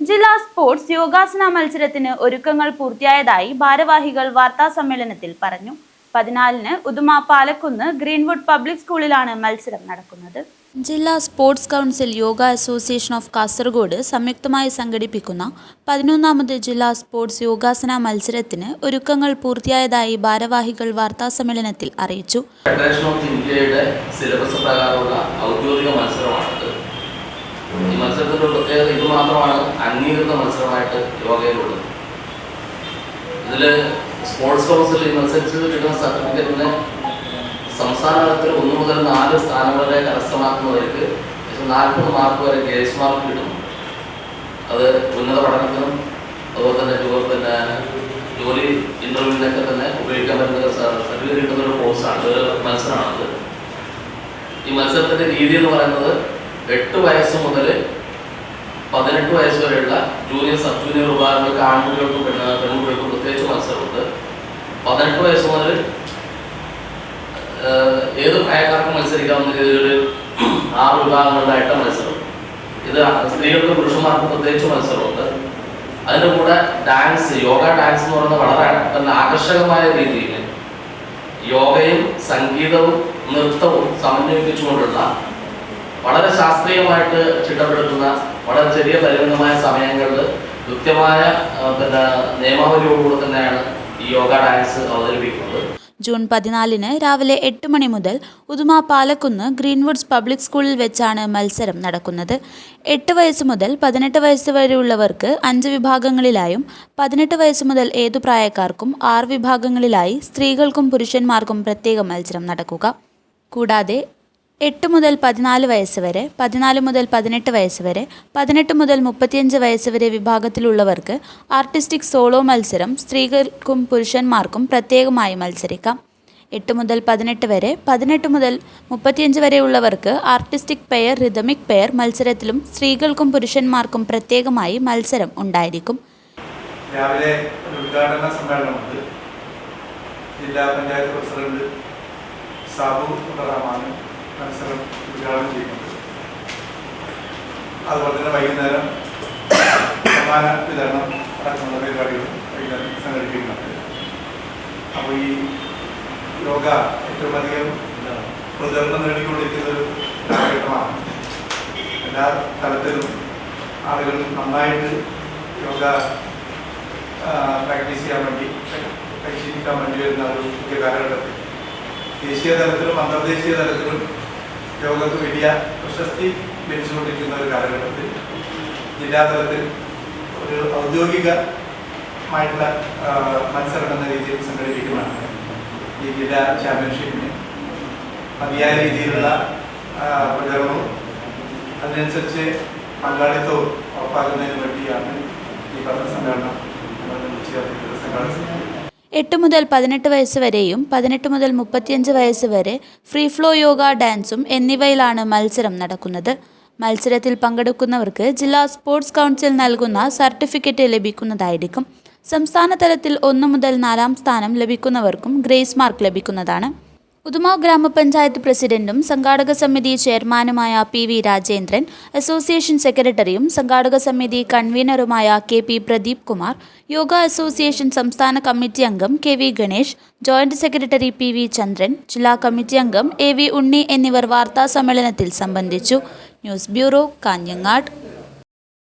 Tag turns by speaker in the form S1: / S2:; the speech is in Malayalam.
S1: ജില്ലാ സ്പോർട്സ് യോഗാസന മത്സരത്തിന് ഒരുക്കങ്ങൾ പൂർത്തിയായതായി ഭാരവാഹികൾ വാർത്താസമ്മേളനത്തിൽ പറഞ്ഞു. 14-ന് ഉദുമ പാലക്കുന്ന് ഗ്രീൻവുഡ് പബ്ലിക് സ്കൂളിലാണ് മത്സരം നടക്കുന്നത്. ജില്ലാ sports council yoga association of Kasaragod സംയുക്തമായി സംഘടിപ്പിക്കുന്ന 11ാമത് ജില്ലാ സ്പോർട്സ് യോഗാസന മത്സരത്തിന് ഒരുക്കങ്ങൾ പൂർത്തിയായതായി ഭാരവാഹികൾ വാർത്താസമ്മേളനത്തിൽ അറിയിച്ചു.
S2: ഫെഡറേഷൻ ഓഫ് ഇന്ത്യയുടെ സിലബസ് പ്രകാരമുള്ള ഔദ്യോഗിക മത്സരമാണിത്. ഈ മത്സരത്തിൻ്റെ പ്രത്യേകത ഇത് മാത്രമാണ് അംഗീകൃത മത്സരമായിട്ട് യോഗയിലുള്ളത്. ഇതിൽ സ്പോർട്സ് കൗൺസിൽ ഈ മത്സരിച്ച് കിട്ടുന്ന സർട്ടിഫിക്കറ്റിന് സംസ്ഥാന തലത്തിൽ 1 മുതൽ 4 സ്ഥാനം വരെ കരസ്ഥമാക്കുന്നവർക്ക് 40 മാർക്ക് വരെ ഗ്രേസ് മാർക്ക് കിട്ടും. അത് ഉന്നത പഠനത്തിനും അതുപോലെ തന്നെ ജോലി ഇൻ്റർവ്യൂവിനൊക്കെ തന്നെ ഉപയോഗിക്കാൻ പറ്റുന്ന സർട്ടിഫിക്കറ്റ് കിട്ടുന്ന ഒരു കോഴ്സാണ്, ഒരു മത്സരമാണത്. ഈ മത്സരത്തിൻ്റെ രീതി എന്ന് പറയുന്നത് 8 വയസ്സ് മുതൽ 18 വയസ്സ് വരെയുള്ള ജൂനിയർ സബ് ജൂനിയർ വിഭാഗങ്ങൾക്ക് ആൺകുട്ടികൾക്കും പെൺകുട്ടികൾക്കും പ്രത്യേകിച്ച് മത്സരമുണ്ട്. 18 വയസ്സ് മുതൽ ഏത് പ്രായക്കാർക്കും മത്സരിക്കാവുന്ന രീതിയിലൊരു 6 വിഭാഗങ്ങളിലായിട്ട് മത്സരം. ഇത് സ്ത്രീകൾക്കും പുരുഷന്മാർക്കും പ്രത്യേകിച്ച് മത്സരമുണ്ട്. അതിൻ്റെ കൂടെ ഡാൻസ്, യോഗ ഡാൻസ് എന്ന് പറയുന്നത് വളരെ തന്നെ ആകർഷകമായ രീതിയിൽ യോഗയും സംഗീതവും നൃത്തവും സമന്വയിപ്പിച്ചുകൊണ്ടുള്ള വളരെ ശാസ്ത്രീയമായിട്ട് ചിട്ടപ്പെടുത്തുന്ന വളരെ ചെറിയ പരിമിതമായ സമയങ്ങളിൽ കൃത്യമായ നിയമാവലിയോടുകൂടി തന്നെയാണ് ഈ യോഗ ഡാൻസ് അവതരിപ്പിക്കുന്നത്.
S1: ജൂൺ 14-ന് രാവിലെ 8 മണി മുതൽ ഉദുമ പാലക്കുന്ന് ഗ്രീൻവുഡ്സ് പബ്ലിക് സ്കൂളിൽ വെച്ചാണ് മത്സരം നടക്കുന്നത്. 8 വയസ്സ് മുതൽ 18 വയസ്സ് വരെയുള്ളവർക്ക് 5 വിഭാഗങ്ങളിലായും 18 വയസ്സ് മുതൽ ഏതു പ്രായക്കാർക്കും 6 വിഭാഗങ്ങളിലായി സ്ത്രീകൾക്കും പുരുഷന്മാർക്കും പ്രത്യേക മത്സരം നടക്കുക. കൂടാതെ 8 മുതൽ 14 വയസ്സ് വരെ, 14 മുതൽ 18 വയസ്സ് വരെ, 18 മുതൽ 35 വയസ്സ് വരെ വിഭാഗത്തിലുള്ളവർക്ക് ആർട്ടിസ്റ്റിക് സോളോ മത്സരം സ്ത്രീകൾക്കും പുരുഷന്മാർക്കും പ്രത്യേകമായി മത്സരിക്കാം. 8 മുതൽ 18 വരെ, 18 മുതൽ 35 വരെയുള്ളവർക്ക് ആർട്ടിസ്റ്റിക് പെയർ, റിതമിക് പെയർ മത്സരത്തിലും സ്ത്രീകൾക്കും പുരുഷന്മാർക്കും പ്രത്യേകമായി മത്സരം ഉണ്ടായിരിക്കും.
S3: രാവിലെ ഉദ്ഘാടന സമ്മേളനമുണ്ട്. ജില്ലാ പഞ്ചായത്ത് പ്രസിഡന്റ് സാബു റഹ്മാൻ മത്സരം ഉദ്ഘാടനം ചെയ്യുന്നുണ്ട്. അതുപോലെ തന്നെ വൈകുന്നേരം സമ്മാന വിതരണം അടക്കമുള്ള പരിപാടികൾ വൈകുന്നേരം സംഘടിപ്പിക്കുന്നുണ്ട്. അപ്പോൾ ഈ യോഗ ഏറ്റവും അധികം പ്രചരണം നേടിക്കൊണ്ടിരിക്കുന്ന ഒരു കാലഘട്ടമാണ്. എല്ലാ തലത്തിലും ആളുകൾ നന്നായിട്ട് യോഗ പ്രാക്ടീസ് ചെയ്യാൻ വേണ്ടി, പരിശീലിക്കാൻ വേണ്ടി വരുന്ന ഒരു പുതിയ കാലഘട്ടത്തിൽ ദേശീയ തലത്തിലും അന്തർദേശീയ തലത്തിലും യോഗക്ക് വലിയ പ്രശസ്തി ലഭിച്ചുകൊണ്ടിരിക്കുന്ന ഒരു കാലഘട്ടത്തിൽ ജില്ലാതലത്തിൽ ഒരു ഔദ്യോഗികമായിട്ടുള്ള മത്സരം എന്ന രീതിയിൽ സംഘടിപ്പിക്കുന്നതാണ് ഈ ജില്ലാ ചാമ്പ്യൻഷിപ്പിന്. മതിയായ രീതിയിലുള്ള പ്രചരണവും അതിനനുസരിച്ച് പങ്കാളിത്തവും ഉറപ്പാക്കുന്നതിന് വേണ്ടിയാണ് ഈ പഠന സമ്മേളനം ചേർത്തിട്ടുള്ള സംഘാടന.
S1: 8 മുതൽ 18 വയസ്സ് വരെയും 18 മുതൽ 35 വയസ്സ് വരെ ഫ്രീ ഫ്ലോ യോഗ ഡാൻസും എന്നിവയിലാണ് മത്സരം നടക്കുന്നത്. മത്സരത്തിൽ പങ്കെടുക്കുന്നവർക്ക് ജില്ലാ സ്പോർട്സ് കൗൺസിൽ നൽകുന്ന സർട്ടിഫിക്കറ്റ് ലഭിക്കുന്നതായിരിക്കും. സംസ്ഥാന തലത്തിൽ 1 മുതൽ 4-ാം സ്ഥാനം ലഭിക്കുന്നവർക്കും ഗ്രേസ് മാർക്ക് ലഭിക്കുന്നതാണ്. ഉദുമ ഗ്രാമപഞ്ചായത്ത് പ്രസിഡന്റും സംഘാടക സമിതി ചെയർമാനുമായ PV രാജേന്ദ്രൻ, അസോസിയേഷൻ സെക്രട്ടറിയും സംഘാടക സമിതി കൺവീനറുമായ KP പ്രദീപ് കുമാർ, യോഗ അസോസിയേഷൻ സംസ്ഥാന കമ്മിറ്റി അംഗം KV Ganesh, joint secretary PV ചന്ദ്രൻ, ജില്ലാ കമ്മിറ്റി അംഗം AV ഉണ്ണി എന്നിവർ വാർത്താ സമ്മേളനത്തിൽ സംബന്ധിച്ചു. News bureau, Kanhangad.